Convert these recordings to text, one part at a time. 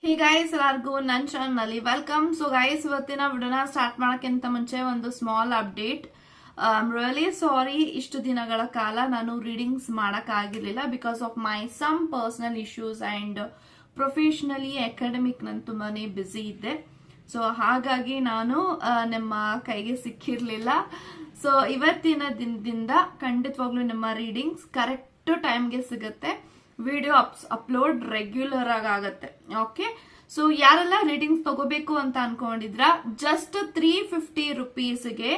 Hey guys, ಎಲ್ಲರಿಗೂ ನನ್ನ channel welcome. So guys, ಇವತ್ತಿನ ವಿಡಿಯೋನ ಸ್ಟಾರ್ಟ್ ಮಾಡೋಕ್ಕಿಂತ ಮುಂಚೆ ಒಂದು small update. I am really sorry, ಇಷ್ಟು ದಿನಗಳ ಕಾಲ ನಾನು ರೀಡಿಂಗ್ಸ್ ಮಾಡೋಕ್ಕಾಗಿರ್ಲಿಲ್ಲ because of my some personal issues and professionally academic ನಾನು ತುಂಬಾ ಬ್ಯುಸಿ ಇದ್ದೆ. ಸೊ ಹಾಗಾಗಿ ನಾನು ನಿಮ್ಮ ಕೈಗೆ ಸಿಕ್ಕಿರಲಿಲ್ಲ. ಸೊ ಇವತ್ತಿನ ದಿನದಿಂದ ಖಂಡಿತವಾಗ್ಲೂ ನಿಮ್ಮ ರೀಡಿಂಗ್ಸ್ ಕರೆಕ್ಟ್ ಟೈಮ್ಗೆ ಸಿಗುತ್ತೆ. ವಿಡಿಯೋ ಅಪ್ಲೋಡ್ ರೆಗ್ಯುಲರ್ ಆಗತ್ತೆ. ಓಕೆ, ಸೊ ಯಾರೆಲ್ಲ ರೀಡಿಂಗ್ಸ್ ತಗೋಬೇಕು ಅಂತ ಅನ್ಕೊಂಡಿದ್ರ, ಜಸ್ಟ್ 350 ರುಪೀಸ್ಗೆ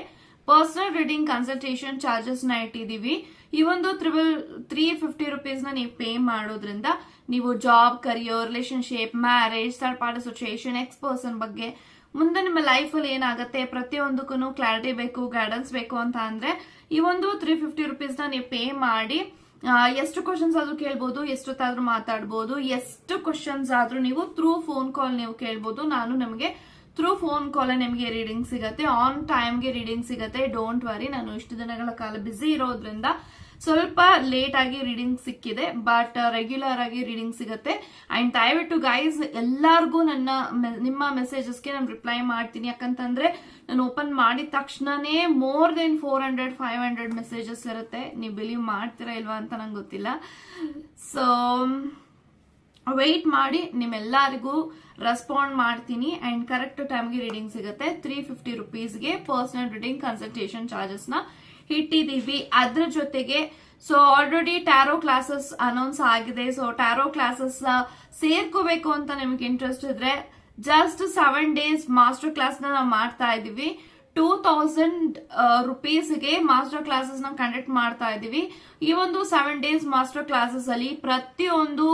ಪರ್ಸನಲ್ ರೀಡಿಂಗ್ ಕನ್ಸಲ್ಟೇಷನ್ ಚಾರ್ಜಸ್ ನ ಇಟ್ಟಿದೀವಿ. ಈ ಒಂದು 350 ರುಪೀಸ್ ನ ನೀವು ಪೇ ಮಾಡೋದ್ರಿಂದ ನೀವು job, career, relationship, marriage, third party situation, ex person ಬಗ್ಗೆ ಮುಂದೆ ನಿಮ್ಮ ಲೈಫ್ ಅಲ್ಲಿ ಏನಾಗುತ್ತೆ ಪ್ರತಿಯೊಂದಕ್ಕೂ ಕ್ಲಾರಿಟಿ ಬೇಕು, ಗೈಡೆನ್ಸ್ ಬೇಕು ಅಂತ ಅಂದ್ರೆ ಈ ಒಂದು 350 ರುಪೀಸ್ ನ ನೀವು ಪೇ ಮಾಡಿ ಎಷ್ಟು ಕ್ವಶನ್ಸ್ ಆದ್ರೂ ಕೇಳ್ಬೋದು, ಎಷ್ಟೊತ್ತಾದ್ರೂ ಮಾತಾಡ್ಬೋದು, ಎಷ್ಟು ಕ್ವಶನ್ಸ್ ಆದ್ರೂ ನೀವು ಥ್ರೂ ಫೋನ್ ಕಾಲ್ ನೀವು ಕೇಳ್ಬೋದು. ನಾನು ನಿಮಗೆ ಥ್ರೂ ಫೋನ್ ಕಾಲ್ ನಿಮಗೆ ರೀಡಿಂಗ್ ಸಿಗತ್ತೆ, ಆನ್ ಟೈಮ್ಗೆ ರೀಡಿಂಗ್ ಸಿಗತ್ತೆ. ಡೋಂಟ್ ವರಿ, ನಾನು ಇಷ್ಟು ದಿನಗಳ ಕಾಲ ಬಿಸಿ ಇರೋದ್ರಿಂದ ಸ್ವಲ್ಪ ಲೇಟ್ ಆಗಿ ರೀಡಿಂಗ್ ಸಿಕ್ಕಿದೆ, ಬಟ್ ರೆಗ್ಯುಲರ್ ಆಗಿ ರೀಡಿಂಗ್ ಸಿಗತ್ತೆ. ಅಂಡ್ ದಯವಿಟ್ಟು ಗೈಸ್ ಎಲ್ಲಾರ್ಗೂ ನಿಮ್ಮ ಮೆಸೇಜಸ್ಗೆ ನಾನು ರಿಪ್ಲೈ ಮಾಡ್ತೀನಿ. ಯಾಕಂತಂದ್ರೆ ನಾನು ಓಪನ್ ಮಾಡಿದ ತಕ್ಷಣನೇ ಮೋರ್ ದೆನ್ 400-500 ಮೆಸೇಜಸ್ ಇರುತ್ತೆ. ನೀವು ಬಿಲೀವ್ ಮಾಡ್ತೀರಾ ಇಲ್ವಾ ಅಂತ ನಂಗೆ ಗೊತ್ತಿಲ್ಲ. ಸೊ ವೆಯ್ಟ್ ಮಾಡಿ, ನಿಮ್ಮೆಲ್ಲರಿಗೂ ರೆಸ್ಪಾಂಡ್ ಮಾಡ್ತೀನಿ. ಅಂಡ್ ಕರೆಕ್ಟ್ ಟೈಮ್ಗೆ ರೀಡಿಂಗ್ ಸಿಗುತ್ತೆ. 350 ರುಪೀಸ್ಗೆ ಪರ್ಸನಲ್ ರೀಡಿಂಗ್ ಕನ್ಸಲ್ಟೇಷನ್ ಚಾರ್ಜಸ್ ನ ಇಟ್ಟಿದೀವಿ. ಅದ್ರ ಜೊತೆಗೆ so already tarot classes announce ಆಗಿದೆ. ಸೊ ಟ್ಯಾರೋ ಕ್ಲಾಸಸ್ ಸೇರ್ಕೋಬೇಕು ಅಂತ ನಿಮ್ಗೆ ಇಂಟ್ರೆಸ್ಟ್ ಇದ್ರೆ ಜಸ್ಟ್ 7 days ಮಾಸ್ಟರ್ ಕ್ಲಾಸ್ ನಾವು ಮಾಡ್ತಾ ಇದೀವಿ. 2000 ರುಪೀಸ್ಗೆ ಮಾಸ್ಟರ್ ಕ್ಲಾಸಸ್ ನ ಕಂಡಕ್ಟ್ ಮಾಡ್ತಾ ಇದೀವಿ. ಈ ಒಂದು 7 days ಮಾಸ್ಟರ್ ಕ್ಲಾಸಸ್ ಅಲ್ಲಿ ಪ್ರತಿಯೊಂದು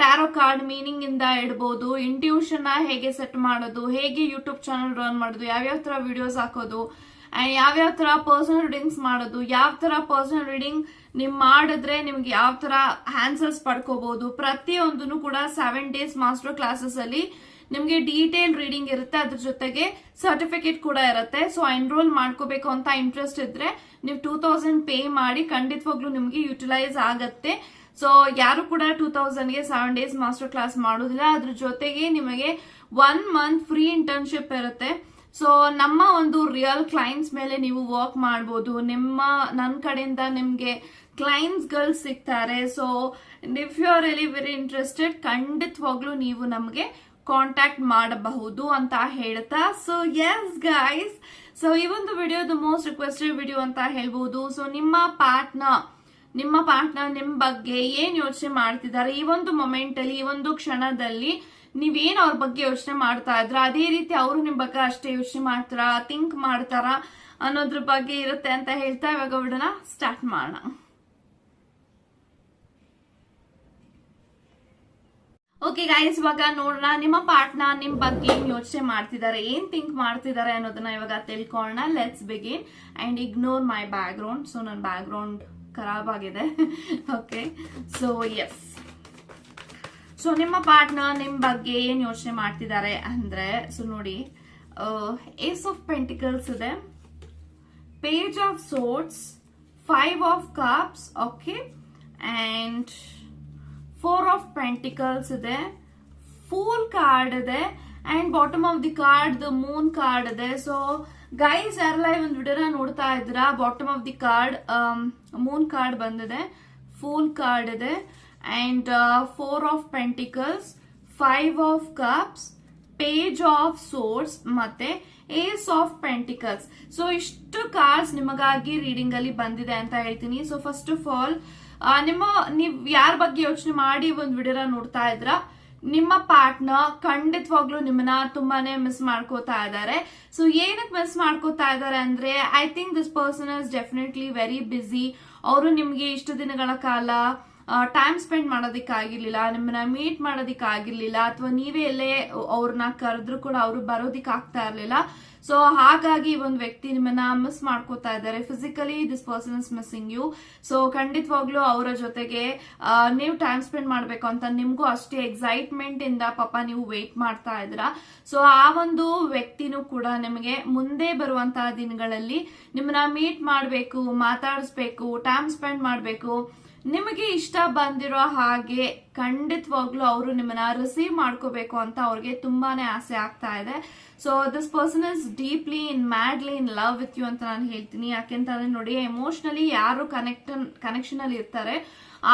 ಟ್ಯಾರೋ ಕಾರ್ಡ್ ಮೀನಿಂಗ್ ಇಂದ ಇಡಬಹುದು, ಇಂಟ್ಯೂಷನ್ ಹೇಗೆ ಸೆಟ್ ಮಾಡೋದು, ಹೇಗೆ ಯೂಟ್ಯೂಬ್ ಚಾನಲ್ ರನ್ ಮಾಡೋದು, ಯಾವ್ಯಾವ ತರ ವಿಡಿಯೋಸ್ ಹಾಕೋದು, ಯಾವ್ಯಾವ ತರ ಪರ್ಸನಲ್ ರೀಡಿಂಗ್ಸ್ ಮಾಡೋದು, ಯಾವ ತರ ಪರ್ಸನಲ್ ರೀಡಿಂಗ್ ನಿಮ್ ಮಾಡಿದ್ರೆ ನಿಮ್ಗೆ ಯಾವ ತರ ಆನ್ಸರ್ಸ್ ಪಡ್ಕೋಬಹುದು, ಪ್ರತಿಯೊಂದನ್ನು ಕೂಡ 7 days ಮಾಸ್ಟರ್ ಕ್ಲಾಸಸ್ ಅಲ್ಲಿ ನಿಮ್ಗೆ ಡೀಟೇಲ್ ರೀಡಿಂಗ್ ಇರುತ್ತೆ. ಅದ್ರ ಜೊತೆಗೆ ಸರ್ಟಿಫಿಕೇಟ್ ಕೂಡ ಇರುತ್ತೆ. ಸೊ ಎನ್ರೋಲ್ ಮಾಡ್ಕೋಬೇಕು ಅಂತ ಇಂಟ್ರೆಸ್ಟ್ ಇದ್ರೆ ನೀವು 2000 ಪೇ ಮಾಡಿ, ಖಂಡಿತವಾಗ್ಲೂ ನಿಮ್ಗೆ ಯುಟಿಲೈಸ್ ಆಗತ್ತೆ. ಸೊ ಯಾರು ಕೂಡ 2000ಗೆ 7 days ಮಾಸ್ಟರ್ ಕ್ಲಾಸ್ ಮಾಡೋದಿಲ್ಲ. ಅದ್ರ ಜೊತೆಗೆ ನಿಮಗೆ 1 month ಫ್ರೀ ಇಂಟರ್ನ್ಶಿಪ್ ಇರುತ್ತೆ. ಸೊ ನಮ್ಮ ಒಂದು ರಿಯಲ್ ಕ್ಲೈಂಟ್ಸ್ ಮೇಲೆ ನೀವು ವರ್ಕ್ ಮಾಡಬಹುದು. ನನ್ನ ಕಡೆಯಿಂದ ನಿಮ್ಗೆ ಕ್ಲೈಂಟ್ಸ್ ಗಳು ಸಿಗ್ತಾರೆ. So if you are really very interested, ಖಂಡಿತವಾಗ್ಲೂ ನೀವು ನಮಗೆ ಕಾಂಟ್ಯಾಕ್ಟ್ ಮಾಡಬಹುದು ಅಂತ ಹೇಳ್ತಾ, ಸೊ ಎಸ್ ಗೈಸ್, ಸೊ ಈ ಒಂದು video the most requested video ಅಂತ ಹೇಳ್ಬಹುದು. ಸೊ ನಿಮ್ಮ ಪಾರ್ಟ್ನರ್ ನಿಮ್ ಬಗ್ಗೆ ಏನ್ ಯೋಚನೆ ಮಾಡ್ತಿದ್ದಾರೆ ಈ ಒಂದು ಮೊಮೆಂಟ್ ಅಲ್ಲಿ, ಈ ಒಂದು ಕ್ಷಣದಲ್ಲಿ ನೀವೇನ್ ಅವ್ರ ಬಗ್ಗೆ ಯೋಚನೆ ಮಾಡ್ತಾ ಇದ್ರ, ಅದೇ ರೀತಿ ಅವರು ನಿಮ್ ಬಗ್ಗೆ ಅಷ್ಟೇ ಯೋಚನೆ ಮಾಡ್ತಾರ, ಥಿಂಕ್ ಮಾಡ್ತಾರ ಅನ್ನೋದ್ರ ಬಗ್ಗೆ ಇರುತ್ತೆ ಅಂತ ಹೇಳ್ತಾ ಇವಾಗ ವಿಡಿಯೋನ ಸ್ಟಾರ್ಟ್ ಮಾಡೋಣ. ಓಕೆ ಗೈಸ್, ಇವಾಗ ನೋಡೋಣ ನಿಮ್ಮ ಪಾರ್ಟ್ನರ್ ನಿಮ್ ಬಗ್ಗೆ ಏನ್ ಯೋಚನೆ ಮಾಡ್ತಿದ್ದಾರೆ, ಏನ್ ಥಿಂಕ್ ಮಾಡ್ತಿದ್ದಾರೆ ಅನ್ನೋದನ್ನ ಇವಾಗ ತಿಳ್ಕೊಳ್ಳೋಣ. Let's begin and ignore my background. So ನನ್ನ ಬ್ಯಾಕ್ ಗ್ರೌಂಡ್ ಖರಾಬ್ ಆಗಿದೆ. ಓಕೆ, ಸೊ ಎಸ್, ಸೊ ನಿಮ್ಮ ಪಾರ್ಟ್ನರ್ ನಿಮ್ ಬಗ್ಗೆ ಏನ್ ಯೋಚನೆ ಮಾಡ್ತಿದ್ದಾರೆ ಅಂದ್ರೆ, ಸೊ ನೋಡಿ, ಏಸ್ ಆಫ್ ಪೆಂಟಿಕಲ್ಸ್ ಇದೆ, page of swords, 5 of cups, okay, and 4 of pentacles ಇದೆ, ಫೂಲ್ ಕಾರ್ಡ್ ಇದೆ, and bottom of the card the moon card ಇದೆ. ಸೊ ಗೈಸ್ ಯಾರೆಲ್ಲ ಈ ಒಂದು ವಿಡಿಯೋನ ನೋಡ್ತಾ ಇದ್ದೀರಾ, bottom of the card moon card ಬಂದಿದೆ, ಫೂಲ್ ಕಾರ್ಡ್ ಇದೆ, and 4 of pentacles, 5 of cups, page of swords ಮತ್ತೆ ಏಸ್ ಆಫ್ ಪೆಂಟಿಕಲ್ಸ್. ಸೊ ಇಷ್ಟು ಕಾರ್ಡ್ಸ್ ನಿಮಗಾಗಿ ರೀಡಿಂಗ್ ಅಲ್ಲಿ ಬಂದಿದೆ ಅಂತ ಹೇಳ್ತೀನಿ. ಸೊ ಫಸ್ಟ್ ಆಫ್ ಆಲ್, ನೀವ್ ಯಾರ ಬಗ್ಗೆ ಯೋಚನೆ ಮಾಡಿ ಒಂದ್ ವಿಡಿಯೋನ ನೋಡ್ತಾ ಇದ್ರ, ನಿಮ್ಮ ಪಾರ್ಟ್ನರ್ ಖಂಡಿತವಾಗ್ಲೂ ನಿಮ್ಮನ್ನ ತುಂಬಾನೇ ಮಿಸ್ ಮಾಡ್ಕೋತಾ ಇದ್ದಾರೆ. ಸೊ ಏನಕ್ಕೆ ಮಿಸ್ ಮಾಡ್ಕೋತಾ ಇದ್ದಾರೆ ಅಂದ್ರೆ, I think this person is definitely very busy. ಅವರು ನಿಮ್ಗೆ ಇಷ್ಟು ದಿನಗಳ ಕಾಲ ಟೈಮ್ ಸ್ಪೆಂಡ್ ಮಾಡೋದಿಕ್ಕಾಗಿರ್ಲಿಲ್ಲ, ನಿಮ್ಮನ್ನ ಮೀಟ್ ಮಾಡೋದಿಕ್ಕಾಗಿರ್ಲಿಲ್ಲ, ಅಥವಾ ನೀವೇ ಎಲ್ಲೇ ಅವ್ರನ್ನ ಕರೆದ್ರು ಕೂಡ ಅವರು ಬರೋದಿಕ್ ಆಗ್ತಾ ಇರ್ಲಿಲ್ಲ. ಸೊ ಹಾಗಾಗಿ ಒಂದು ವ್ಯಕ್ತಿ ನಿಮ್ಮನ್ನ ಮಿಸ್ ಮಾಡ್ಕೋತಾ ಇದ್ದಾರೆ. Physically this person is missing you. So ಖಂಡಿತವಾಗ್ಲೂ ಅವರ ಜೊತೆಗೆ ನೀವು ಟೈಮ್ ಸ್ಪೆಂಡ್ ಮಾಡ್ಬೇಕು ಅಂತ ನಿಮ್ಗೂ ಅಷ್ಟೇ ಎಕ್ಸೈಟ್ಮೆಂಟ್ ಇಂದ ಪಾಪ ನೀವು ವೇಟ್ ಮಾಡ್ತಾ ಇದ್ರ. ಸೊ ಆ ಒಂದು ವ್ಯಕ್ತಿನೂ ಕೂಡ ನಿಮಗೆ ಮುಂದೆ ಬರುವಂತಹ ದಿನಗಳಲ್ಲಿ ನಿಮ್ಮನ್ನ ಮೀಟ್ ಮಾಡ್ಬೇಕು, ಮಾತಾಡಿಸ್ಬೇಕು, ಟೈಮ್ ಸ್ಪೆಂಡ್ ಮಾಡ್ಬೇಕು, ನಿಮಗೆ ಇಷ್ಟ ಬಂದಿರೋ ಹಾಗೆ ಖಂಡಿತವಾಗ್ಲೂ ಅವರು ನಿಮ್ಮನ್ನ ರಿಸೀವ್ ಮಾಡ್ಕೋಬೇಕು ಅಂತ ಅವ್ರಿಗೆ ತುಂಬಾನೇ ಆಸೆ ಆಗ್ತಾ ಇದೆ. So this person is deeply madly in love with you ಅಂತ ನಾನು ಹೇಳ್ತೀನಿ. ಯಾಕೆಂತಂದ್ರೆ ನೋಡಿ, ಎಮೋಷನಲಿ ಯಾರು ಕನೆಕ್ಷನ್ ಅಲ್ಲಿ ಇರ್ತಾರೆ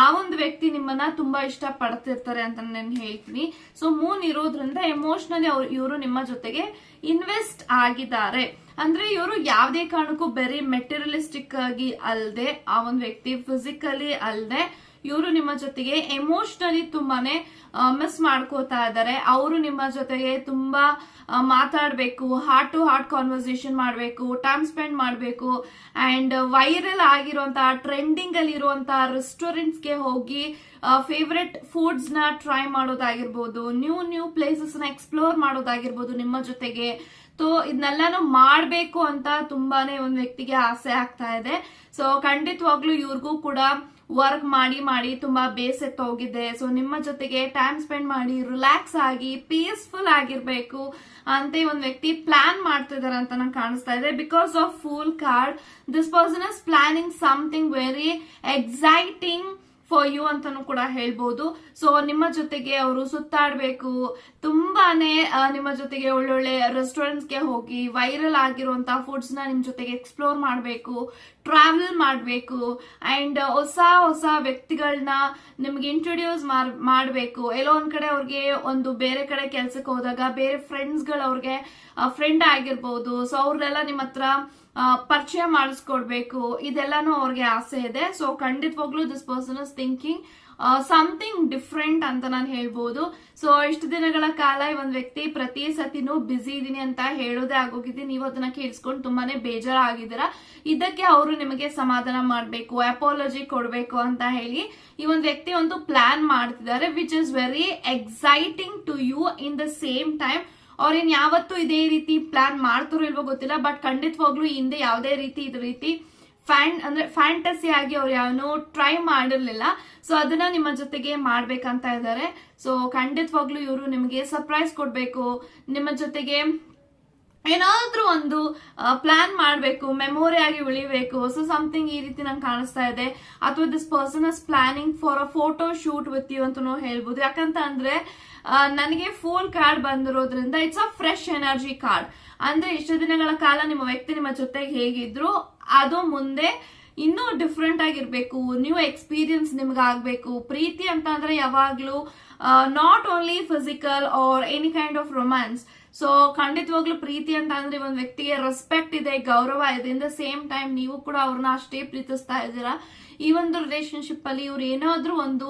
ಆ ಒಂದು ವ್ಯಕ್ತಿ ನಿಮ್ಮನ್ನ ತುಂಬಾ ಇಷ್ಟ ಪಡ್ತಿರ್ತಾರೆ ಅಂತ ನಾನು ಹೇಳ್ತೀನಿ. ಸೊ ಮೂನ್ ಇರೋದ್ರಿಂದ ಎಮೋಷನಲಿ ಇವರು ನಿಮ್ಮ ಜೊತೆಗೆ ಇನ್ವೆಸ್ಟ್ ಆಗಿದ್ದಾರೆ. ಅಂದ್ರೆ ಇವರು ಯಾವ್ದೇ ಕಾರಣಕ್ಕೂ ಬರೀ ಮೆಟೀರಿಯಲಿಸ್ಟಿಕ್ ಆಗಿ ಅಲ್ದೆ, ಆ ಒಂದು ವ್ಯಕ್ತಿ ಫಿಸಿಕಲಿ ಅಲ್ದೆ ಇವರು ನಿಮ್ಮ ಜೊತೆಗೆ ಎಮೋಷನಲಿ ತುಂಬಾನೇ ಮಿಸ್ ಮಾಡ್ಕೋತಾ ಇದ್ದಾರೆ. ಅವರು ನಿಮ್ಮ ಜೊತೆಗೆ ತುಂಬಾ ಮಾತಾಡ್ಬೇಕು, ಹಾರ್ಟ್ ಟು ಹಾರ್ಟ್ ಕಾನ್ವರ್ಸೇಷನ್ ಮಾಡ್ಬೇಕು, ಟೈಮ್ ಸ್ಪೆಂಡ್ ಮಾಡ್ಬೇಕು, ಅಂಡ್ ವೈರಲ್ ಆಗಿರುವಂತಹ ಟ್ರೆಂಡಿಂಗ್ ಅಲ್ಲಿ ಇರುವಂತಹ ರೆಸ್ಟೋರೆಂಟ್ಸ್ ಗೆ ಹೋಗಿ ಫೇವ್ರೆಟ್ ಫುಡ್ಸ್ ನ ಟ್ರೈ ಮಾಡೋದಾಗಿರ್ಬೋದು, ನ್ಯೂ ಪ್ಲೇಸಸ್ ನ ಎಕ್ಸ್ಪ್ಲೋರ್ ಮಾಡೋದಾಗಿರ್ಬೋದು ನಿಮ್ಮ ಜೊತೆಗೆ. ಸೊ ಇದನ್ನೆಲ್ಲಾನು ಮಾಡ್ಬೇಕು ಅಂತ ತುಂಬಾನೇ ಒಂದು ವ್ಯಕ್ತಿಗೆ ಆಸೆ ಆಗ್ತಾ ಇದೆ. ಸೊ ಖಂಡಿತವಾಗ್ಲೂ ಇವ್ರಿಗೂ ಕೂಡ ವರ್ಕ್ ಮಾಡಿ ತುಂಬಾ ಬೇಸತ್ತು ಹೋಗಿದೆ. ಸೊ ನಿಮ್ಮ ಜೊತೆಗೆ ಟೈಮ್ ಸ್ಪೆಂಡ್ ಮಾಡಿ ರಿಲ್ಯಾಕ್ಸ್ ಆಗಿ ಪೀಸ್ಫುಲ್ ಆಗಿರ್ಬೇಕು ಅಂತ ಒಂದು ವ್ಯಕ್ತಿ ಪ್ಲಾನ್ ಮಾಡ್ತಿದಾರೆ ಅಂತ ನಂಗೆ ಕಾಣಿಸ್ತಾ ಇದೆ. Because of fool card, this person is planning something very exciting for you ಅಂತಾನು ಕೂಡ ಹೇಳ್ಬೋದು. ಸೊ ನಿಮ್ಮ ಜೊತೆಗೆ ಅವರು ಸುತ್ತಾಡ್ಬೇಕು, ತುಂಬಾನೇ ನಿಮ್ಮ ಜೊತೆಗೆ ಒಳ್ಳೊಳ್ಳೆ ರೆಸ್ಟೋರೆಂಟ್ಸ್ ಗೆ ಹೋಗಿ ವೈರಲ್ ಆಗಿರುವಂತಹ ಫುಡ್ಸ್ ನ ನಿಮ್ ಜೊತೆಗೆ ಎಕ್ಸ್ಪ್ಲೋರ್ ಮಾಡ್ಬೇಕು, ಟ್ರಾವೆಲ್ ಮಾಡ್ಬೇಕು, ಅಂಡ್ ಹೊಸ ವ್ಯಕ್ತಿಗಳನ್ನ ನಿಮ್ಗೆ ಇಂಟ್ರೊಡ್ಯೂಸ್ ಮಾಡ್ಬೇಕು. ಎಲ್ಲೋ ಒಂದ್ ಕಡೆ ಅವ್ರಿಗೆ ಒಂದು ಬೇರೆ ಕಡೆ ಕೆಲ್ಸಕ್ಕೆ ಹೋದಾಗ ಬೇರೆ ಫ್ರೆಂಡ್ಸ್ ಗಳು ಅವ್ರಿಗೆ ಫ್ರೆಂಡ್ ಆಗಿರ್ಬೋದು. ಸೊ ಅವ್ರನ್ನೆಲ್ಲ ನಿಮ್ಮ ಹತ್ರ ಪರಿಚಯ ಮಾಡಿಸ್ಕೊಡ್ಬೇಕು, ಇದೆಲ್ಲಾನು ಅವ್ರಿಗೆ ಆಸೆ ಇದೆ. ಸೊ ಖಂಡಿತವಾಗ್ಲೂ this person is thinking something different ಅಂತ ನಾನು ಹೇಳ್ಬೋದು. ಸೊ ಇಷ್ಟು ದಿನಗಳ ಕಾಲ ಈ ಒಂದು ವ್ಯಕ್ತಿ ಪ್ರತಿ ಸತಿನೂ ಬಿಸಿ ಇದೀನಿ ಅಂತ ಹೇಳೋದೇ ಆಗೋಗಿದೆ. ನೀವು ಅದನ್ನ ಕೇಳಿಸ್ಕೊಂಡು ತುಂಬಾನೇ ಬೇಜಾರಾಗಿದ್ದೀರಾ. ಇದಕ್ಕೆ ಅವರು ನಿಮಗೆ ಸಮಾಧಾನ ಮಾಡ್ಬೇಕು, ಅಪಾಲಜಿ ಕೊಡ್ಬೇಕು ಅಂತ ಹೇಳಿ ಈ ಒಂದು ವ್ಯಕ್ತಿ ಒಂದು ಪ್ಲಾನ್ ಮಾಡ್ತಿದ್ದಾರೆ, which is very exciting to you. In the same time ಅವ್ರೇನ್ ಯಾವತ್ತೂ ಇದೇ ರೀತಿ ಪ್ಲಾನ್ ಮಾಡ್ತಾರೋ ಇಲ್ವೋ ಗೊತ್ತಿಲ್ಲ, ಬಟ್ ಖಂಡಿತವಾಗ್ಲೂ ಹಿಂದೆ ಯಾವುದೇ ರೀತಿ ಫ್ಯಾಂಟಸಿ ಆಗಿ ಅವ್ರು ಯಾವನು ಟ್ರೈ ಮಾಡಿರ್ಲಿಲ್ಲ. ಸೊ ಅದನ್ನ ನಿಮ್ಮ ಜೊತೆಗೆ ಮಾಡ್ಬೇಕಂತ ಇದ್ದಾರೆ. ಸೊ ಖಂಡಿತವಾಗ್ಲೂ ಇವರು ನಿಮಗೆ ಸರ್ಪ್ರೈಸ್ ಕೊಡ್ಬೇಕು, ನಿಮ್ಮ ಜೊತೆಗೆ ಏನಾದ್ರೂ ಒಂದು ಪ್ಲಾನ್ ಮಾಡ್ಬೇಕು, ಮೆಮೊರಿ ಆಗಿ ಉಳಿಬೇಕು. ಸೊ ಸಮಥಿಂಗ್ ಈ ರೀತಿ ನಂಗೆ ಕಾಣಿಸ್ತಾ ಇದೆ. ಅಥವಾ this person is planning for a photo shoot with you ಅಂತ ಹೇಳ್ಬೋದು. ಯಾಕಂತ ಅಂದ್ರೆ ನನಗೆ ಫುಲ್ ಕಾರ್ಡ್ ಬಂದಿರೋದ್ರಿಂದ it's a fresh energy card. ಅಂದ್ರೆ ಇಷ್ಟು ದಿನಗಳ ಕಾಲ ನಿಮ್ಮ ವ್ಯಕ್ತಿ ನಿಮ್ಮ ಜೊತೆಗೆ ಹೇಗಿದ್ರು ಅದು ಮುಂದೆ ಇನ್ನೂ ಡಿಫ್ರೆಂಟ್ ಆಗಿರ್ಬೇಕು, ನ್ಯೂ ಎಕ್ಸ್ಪೀರಿಯನ್ಸ್ ನಿಮ್ಗೆ ಆಗ್ಬೇಕು. ಪ್ರೀತಿ ಅಂತ ಅಂದ್ರೆ ಯಾವಾಗ್ಲೂ not only physical R any kind of romance. So ಖಂಡಿತವಾಗ್ಲೂ ಪ್ರೀತಿ ಅಂತ ಅಂದ್ರೆ ಒಂದು ವ್ಯಕ್ತಿಗೆ ರೆಸ್ಪೆಕ್ಟ್ ಇದೆ, ಗೌರವ ಇದೆ. ಇನ್ ದ ಸೇಮ್ ಟೈಮ್ ನೀವು ಕೂಡ ಅವ್ರನ್ನ ಅಷ್ಟೇ ಪ್ರೀತಿಸ್ತಾ ಇದ್ದೀರಾ. ಈ ಒಂದು ರಿಲೇಶನ್ಶಿಪ್ ಅಲ್ಲಿ ಇವ್ರು ಏನಾದ್ರೂ ಒಂದು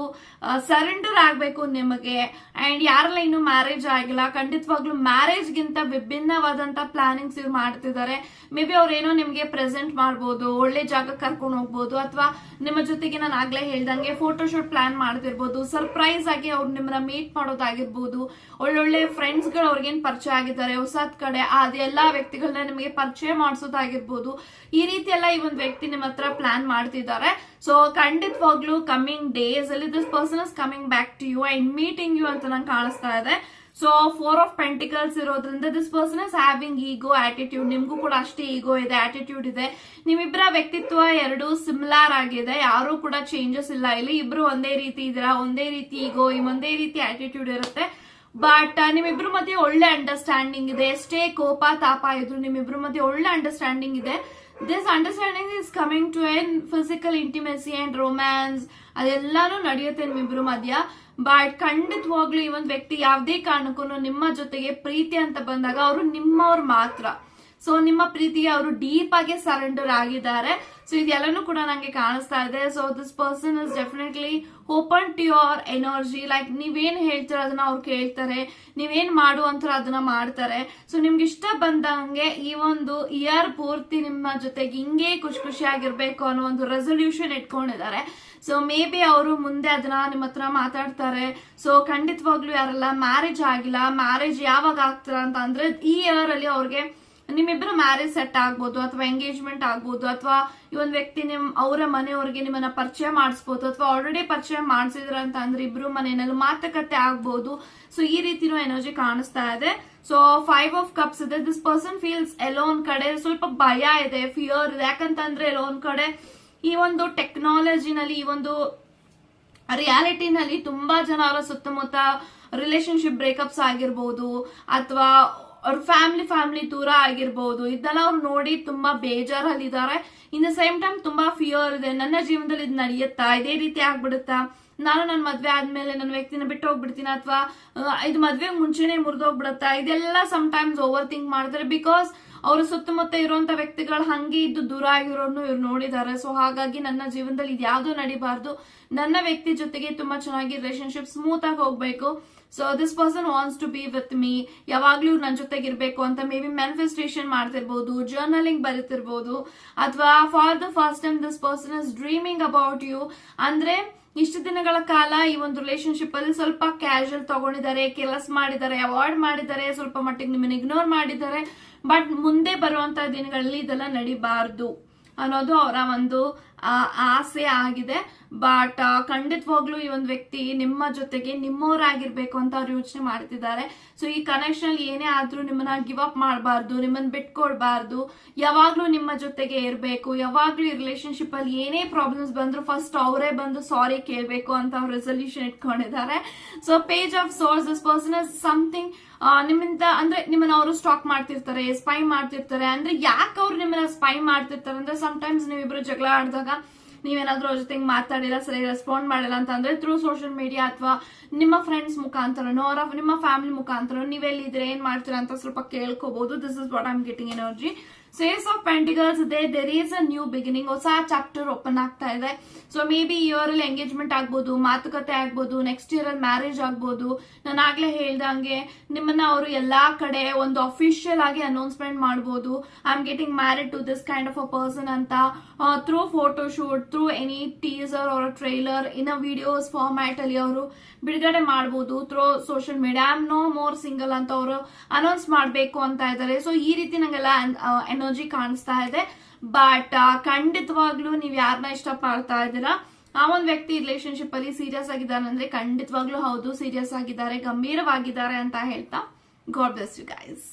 ಸರೆಂಡರ್ ಆಗ್ಬೇಕು ನಿಮಗೆ. ಅಂಡ್ ಯಾರೆಲ್ಲ ಇನ್ನು ಮ್ಯಾರೇಜ್ ಆಗಿಲ್ಲ, ಖಂಡಿತವಾಗ್ಲೂ ಮ್ಯಾರೇಜ್ ಗಿಂತ ವಿಭಿನ್ನವಾದಂತ ಪ್ಲಾನಿಂಗ್ಸ್ ಇವ್ರು ಮಾಡ್ತಿದ್ದಾರೆ. ಮೇ ಬಿ ಅವ್ರೇನೋ ನಿಮ್ಗೆ ಪ್ರೆಸೆಂಟ್ ಮಾಡ್ಬೋದು, ಒಳ್ಳೆ ಜಾಗ ಕರ್ಕೊಂಡು ಹೋಗ್ಬೋದು, ಅಥವಾ ನಿಮ್ಮ ಜೊತೆಗೆ ನಾನು ಆಗ್ಲೇ ಹೇಳ್ದಂಗೆ ಫೋಟೋಶೂಟ್ ಪ್ಲಾನ್ ಮಾಡ್ತಿರ್ಬೋದು, ಸರ್ಪ್ರೈಸ್ ಆಗಿ ಅವ್ರು ನಿಮ್ಮನ್ನ ಮೀಟ್ ಮಾಡೋದಾಗಿರ್ಬೋದು, ಒಳ್ಳೊಳ್ಳೆ ಫ್ರೆಂಡ್ಸ್ ಗಳು ಅವ್ರಿಗೇನ್ ಪರಿಚಯ ಆಗಿದ್ದಾರೆ ಹೊಸದ್ ಕಡೆ ಅದೆಲ್ಲಾ ವ್ಯಕ್ತಿಗಳನ್ನ ನಿಮಗೆ ಪರಿಚಯ ಮಾಡಿಸೋದಾಗಿರ್ಬೋದು. ಈ ರೀತಿ ಎಲ್ಲ ಈ ಒಂದು ವ್ಯಕ್ತಿ ನಿಮ್ಮ ಹತ್ರ ಪ್ಲಾನ್ ಮಾಡ್ತಿದ್ದಾರೆ. ಸೊ ಖಂಡಿತವಾಗ್ಲೂ ಕಮಿಂಗ್ ಡೇಸ್ ಅಲ್ಲಿ this person is coming back to you and meeting you ಅಂತ ನಂಗೆ ಕಾಣಿಸ್ತಾ ಇದೆ. ಸೊ 4 ಆಫ್ ಪೆಂಟಿಕಲ್ಸ್ ಇರೋದ್ರಿಂದ this person is having ego attitude. ನಿಮ್ಗೂ ಕೂಡ ಅಷ್ಟೇ ಈಗೋ ಇದೆ, ಆಟಿಟ್ಯೂಡ್ ಇದೆ. ನಿಮ್ಮಿಬ್ಬರ ವ್ಯಕ್ತಿತ್ವ ಎರಡು ಸಿಮಿಲಾರ್ ಆಗಿದೆ, ಯಾರು ಕೂಡ ಚೇಂಜಸ್ ಇಲ್ಲ ಇಲ್ಲಿ. ಇಬ್ರು ಒಂದೇ ರೀತಿ ಇದೀರಾ, ಒಂದೇ ರೀತಿ ಈಗೋ, ಒಂದೇ ರೀತಿ ಆಟಿಟ್ಯೂಡ್ ಇರುತ್ತೆ. ಬಟ್ ನಿಮ್ಮಿಬ್ರು ಮಧ್ಯೆ ಒಳ್ಳೆ ಅಂಡರ್ಸ್ಟ್ಯಾಂಡಿಂಗ್ ಇದೆ. ಎಷ್ಟೇ ಕೋಪ ತಾಪ ಇದ್ರು ನಿಮ್ಮಿಬ್ರು ಮಧ್ಯೆ ಒಳ್ಳೆ ಅಂಡರ್ಸ್ಟ್ಯಾಂಡಿಂಗ್ ಇದೆ. This understanding is coming to an physical intimacy and romance, ಅದೆಲ್ಲಾನು ನಡೆಯುತ್ತೆ ನಿಮ್ಮಿಬ್ರು ಮಧ್ಯ. ಬಟ್ ಖಂಡಿತವಾಗ್ಲೂ ಈ ಒಂದು ವ್ಯಕ್ತಿ ಯಾವುದೇ ಕಾರಣಕ್ಕೂ ನಿಮ್ಮ ಜೊತೆಗೆ ಪ್ರೀತಿ ಅಂತ ಬಂದಾಗ ಅವರು ನಿಮ್ಮವ್ರು ಮಾತ್ರ. ಸೊ ನಿಮ್ಮ ಪ್ರೀತಿಗೆ ಅವರು ಡೀಪ್ ಆಗಿ ಸರೆಂಡರ್ ಆಗಿದ್ದಾರೆ. ಸೊ ಇದೆಲ್ಲನೂ ಕೂಡ ನಂಗೆ ಕಾಣಿಸ್ತಾ ಇದೆ. So this person is definitely open to your energy. Like ನೀವೇನ್ ಹೇಳ್ತೀರ ಅದನ್ನ ಅವ್ರು ಕೇಳ್ತಾರೆ, ನೀವೇನ್ ಮಾಡು ಅಂತಾರ ಅದನ್ನ ಮಾಡ್ತಾರೆ. ಸೊ ನಿಮ್ಗೆ ಇಷ್ಟ ಬಂದಂಗೆ ಈ ಒಂದು ಇಯರ್ ಪೂರ್ತಿ ನಿಮ್ಮ ಜೊತೆಗೆ ಹಿಂಗೆ ಖುಷಿಯಾಗಿರ್ಬೇಕು ಅನ್ನೋ ಒಂದು ರೆಸೊಲ್ಯೂಷನ್ ಇಟ್ಕೊಂಡಿದ್ದಾರೆ. ಸೊ ಮೇ ಬಿ ಅವರು ಮುಂದೆ ಅದನ್ನ ನಿಮ್ಮ ಹತ್ರ ಮಾತಾಡ್ತಾರೆ. ಸೊ ಖಂಡಿತವಾಗ್ಲೂ ಯಾರೆಲ್ಲ ಮ್ಯಾರೇಜ್ ಆಗಿಲ್ಲ, ಮ್ಯಾರೇಜ್ ಯಾವಾಗ ಆಗ್ತಾರ ಅಂತ ಅಂದ್ರೆ ಈ ಇಯರ್ ಅಲ್ಲಿ ಅವ್ರಿಗೆ ನಿಮ್ಮಿಬ್ಬರು ಮ್ಯಾರೇಜ್ ಸೆಟ್ ಆಗ್ಬೋದು, ಅಥವಾ ಎಂಗೇಜ್ಮೆಂಟ್ ಆಗ್ಬೋದು, ಅಥವಾ ಈ ಒಂದು ವ್ಯಕ್ತಿ ಅವರ ಮನೆಯವ್ರಿಗೆ ನಿಮ್ಮನ್ನ ಪರಿಚಯ ಮಾಡಿಸ್ಬೋದು, ಅಥವಾ ಆಲ್ರೆಡಿ ಪರಿಚಯ ಮಾಡಿಸಿದ್ರ ಅಂತ ಅಂದ್ರೆ ಇಬ್ರು ಮನೆಯಲ್ಲಿ ಮಾತುಕತೆ ಆಗ್ಬೋದು. ಸೊ ಈ ರೀತಿನೂ ಎನರ್ಜಿ ಕಾಣಿಸ್ತಾ ಇದೆ. ಸೊ 5 ಆಫ್ ಕಪ್ಸ್ ಇದೆ. ದಿಸ್ ಪರ್ಸನ್ ಫೀಲ್ಸ್ ಎಲೋನ್ ಕಡೆ ಸ್ವಲ್ಪ ಭಯ ಇದೆ, ಫಿಯರ್ ಇದೆ. ಯಾಕಂತಂದ್ರೆ ಎಲೋನ್ ಕಡೆ ಈ ಒಂದು ಟೆಕ್ನಾಲಜಿನಲ್ಲಿ, ಈ ಒಂದು ರಿಯಾಲಿಟಿನಲ್ಲಿ ತುಂಬಾ ಜನ ಅವರ ಸುತ್ತಮುತ್ತ ರಿಲೇಶನ್ಶಿಪ್ ಬ್ರೇಕಪ್ಸ್ ಆಗಿರ್ಬೋದು ಅಥವಾ ಅವ್ರ ಫ್ಯಾಮಿಲಿ ದೂರ ಆಗಿರ್ಬೋದು, ಇದೆಲ್ಲ ಅವ್ರು ನೋಡಿ ತುಂಬಾ ಬೇಜಾರಲ್ಲಿದ್ದಾರೆ. ಇನ್ ದ ಸೇಮ್ ಟೈಮ್ ತುಂಬಾ ಫಿಯರ್ ಇದೆ, ನನ್ನ ಜೀವನದಲ್ಲಿ ಇದು ನಡೆಯುತ್ತಾ, ಇದೇ ರೀತಿ ಆಗ್ಬಿಡುತ್ತಾ, ನಾನು ನನ್ನ ಮದ್ವೆ ಆದ್ಮೇಲೆ ನನ್ನ ವ್ಯಕ್ತಿನ ಬಿಟ್ಟು ಹೋಗ್ಬಿಡ್ತೀನಿ ಅಥವಾ ಇದು ಮದ್ವೆಗೆ ಮುಂಚೆನೆ ಮುರಿದೋಗ್ಬಿಡುತ್ತಾ, ಇದೆಲ್ಲ ಸಮ್ ಟೈಮ್ಸ್ ಓವರ್ ಥಿಂಕ್ ಮಾಡ್ತಾರೆ. ಬಿಕಾಸ್ ಅವ್ರ ಸುತ್ತಮುತ್ತ ಇರುವಂತ ವ್ಯಕ್ತಿಗಳು ಹಂಗೆ ಇದ್ದು ದೂರ ಆಗಿರೋರ್ನು ಇವ್ರು ನೋಡಿದ್ದಾರೆ. ಸೊ ಹಾಗಾಗಿ ನನ್ನ ಜೀವನದಲ್ಲಿ ಇದ್ಯಾವುದೂ ನಡಿಬಾರ್ದು, ನನ್ನ ವ್ಯಕ್ತಿ ಜೊತೆಗೆ ತುಂಬಾ ಚೆನ್ನಾಗಿ ರಿಲೇಶನ್ಶಿಪ್ ಸ್ಮೂತ್ ಆಗಿ ಹೋಗ್ಬೇಕು. So this person wants to be with me, ಯಾವಾಗ್ಲೂ ನನ್ನ ಜೊತೆಗೆ ಇರ್ಬೇಕು ಅಂತ ಮೇ ಬಿ ಮ್ಯಾನಿಫೆಸ್ಟೇಷನ್ ಮಾಡ್ತಿರ್ಬೋದು, ಜರ್ನಲಿಂಗ್ ಬರೀತಿರ್ಬೋದು, ಅಥವಾ for the first time this person is dreaming about you. ಅಂದ್ರೆ ಇಷ್ಟು ದಿನಗಳ ಕಾಲ ಈ ಒಂದು ರಿಲೇಶನ್ಶಿಪ್ ಅಲ್ಲಿ ಸ್ವಲ್ಪ ಕ್ಯಾಶುವಲ್ ತಗೊಂಡಿದ್ದಾರೆ, ಕೆಲಸ ಮಾಡಿದ್ದಾರೆ, ಅವಾಯ್ಡ್ ಮಾಡಿದ್ದಾರೆ, ಸ್ವಲ್ಪ ಮಟ್ಟಿಗೆ ನಿಮ್ಮನ್ನ ಇಗ್ನೋರ್ ಮಾಡಿದ್ದಾರೆ. ಬಟ್ ಮುಂದೆ ಬರುವಂತ ದಿನಗಳಲ್ಲಿ ಇದೆಲ್ಲ ನಡಿಬಾರ್ದು ಅನ್ನೋದು ಅವರ ಒಂದು ಆಸೆ ಆಗಿದೆ. ಬಟ್ ಖಂಡಿತವಾಗ್ಲೂ ಈ ಒಂದು ವ್ಯಕ್ತಿ ನಿಮ್ಮ ಜೊತೆಗೆ ನಿಮ್ಮವರಾಗಿರ್ಬೇಕು ಅಂತ ಅವ್ರು ಯೋಚನೆ ಮಾಡ್ತಿದ್ದಾರೆ. ಸೊ ಈ ಕನೆಕ್ಷನ್ ಅಲ್ಲಿ ಏನೇ ಆದ್ರೂ ನಿಮ್ಮನ್ನ ಗಿವ್ ಅಪ್ ಮಾಡಬಾರ್ದು, ನಿಮ್ಮನ್ನ ಬಿಟ್ಕೊಡ್ಬಾರ್ದು, ಯಾವಾಗ್ಲೂ ನಿಮ್ಮ ಜೊತೆಗೆ ಇರಬೇಕು. ಯಾವಾಗ್ಲೂ ಈ ರಿಲೇಶನ್ಶಿಪ್ ಅಲ್ಲಿ ಏನೇ ಪ್ರಾಬ್ಲಮ್ಸ್ ಬಂದ್ರು ಫಸ್ಟ್ ಅವರೇ ಬಂದು ಸಾರಿ ಕೇಳ್ಬೇಕು ಅಂತ ಅವ್ರು ರೆಸಲ್ಯೂಷನ್ ಇಟ್ಕೊಂಡಿದ್ದಾರೆ. So page of swords, this person is something ನಿಮ್ಮಿಂದ ಅಂದ್ರೆ ನಿಮ್ಮನ್ನ ಅವರು ಸ್ಟಾಕ್ ಮಾಡ್ತಿರ್ತಾರೆ, ಸ್ಪೈ ಮಾಡ್ತಿರ್ತಾರೆ. ಅಂದ್ರೆ ಯಾಕೆ ಅವ್ರು ನಿಮ್ಮನ್ನ ಸ್ಪೈ ಮಾಡ್ತಿರ್ತಾರೆ ಅಂದ್ರೆ ಸಮ್ ಟೈಮ್ಸ್ ನೀವಿಬ್ರು ಜಗಳ ಆಡಿದಾಗ ನೀವೇನಾದ್ರೂ ಅವ್ರ ಜೊತೆಗೆ ಮಾತಾಡಿಲ್ಲ, ಸರಿ ರೆಸ್ಪಾಂಡ್ ಮಾಡಿಲ್ಲ ಅಂತ ಅಂದ್ರೆ ಥ್ರೂ ಸೋಷಿಯಲ್ ಮೀಡಿಯಾ ಅಥವಾ ನಿಮ್ಮ ಫ್ರೆಂಡ್ಸ್ ಮುಖಾಂತರನೋ ಅವರ ನಿಮ್ಮ ಫ್ಯಾಮಿಲಿ ಮುಖಾಂತರ ನೀವೆಲ್ಲಿದ್ರೆ ಏನ್ ಮಾಡ್ತೀರಾ ಅಂತ ಸ್ವಲ್ಪ ಕೇಳ್ಕೋಬಹುದು. This is what I am getting energy. ಸೇಸ್ ಆಫ್ ಪೆಂಟಿಕಲ್ಸ್ ಇದೆ, there is a new beginning, ಹೊಸ ಚಾಪ್ಟರ್ ಓಪನ್ ಆಗ್ತಾ ಇದೆ. ಸೊ ಮೇ ಬಿ ಇಯರ್ ಅಲ್ಲಿ ಎಂಗೇಜ್ಮೆಂಟ್ ಆಗ್ಬೋದು, ಮಾತುಕತೆ ಆಗ್ಬೋದು, ನೆಕ್ಸ್ಟ್ ಇಯರ್ ಅಲ್ಲಿ ಮ್ಯಾರೇಜ್ ಆಗ್ಬೋದು. ನಾನು ಆಗ್ಲೇ ಹೇಳ್ದಂಗೆ ನಿಮ್ಮನ್ನ ಅವರು ಎಲ್ಲಾ ಕಡೆ ಒಂದು ಅಫಿಷಿಯಲ್ ಆಗಿ ಅನೌನ್ಸ್ಮೆಂಟ್ ಮಾಡಬಹುದು, I am getting married to this kind of a person ಅಂತ, through photo shoot, through any teaser ಅವರ trailer in a videos format ಅಲ್ಲಿ ಅವರು ಬಿಡುಗಡೆ ಮಾಡಬಹುದು. Through social media I am no more single ಅಂತ ಅವರು ಅನೌನ್ಸ್ ಮಾಡಬೇಕು ಅಂತ ಇದ್ದಾರೆ. ಸೊ ಈ ರೀತಿ ನಂಗೆಲ್ಲ ಎನರ್ಜಿ ಕಾಣಿಸ್ತಾ ಇದೆ. ಬಟ್ ಖಂಡಿತವಾಗ್ಲೂ ನೀವ್ ಯಾರನ್ನ ಇಷ್ಟಪಡ್ತಾ ಇದ್ದೀರಾ, ಆ ಒಂದು ವ್ಯಕ್ತಿ ರಿಲೇಶನ್ಶಿಪ್ ಅಲ್ಲಿ ಸೀರಿಯಸ್ ಆಗಿದ್ದಾರೆ ಅಂದ್ರೆ ಖಂಡಿತವಾಗ್ಲೂ ಹೌದು, ಸೀರಿಯಸ್ ಆಗಿದ್ದಾರೆ, ಗಂಭೀರವಾಗಿದ್ದಾರೆ ಅಂತ ಹೇಳ್ತಾ ಗಾಡ್ ಬ್ಲೆಸ್ ಯು ಗೈಸ್.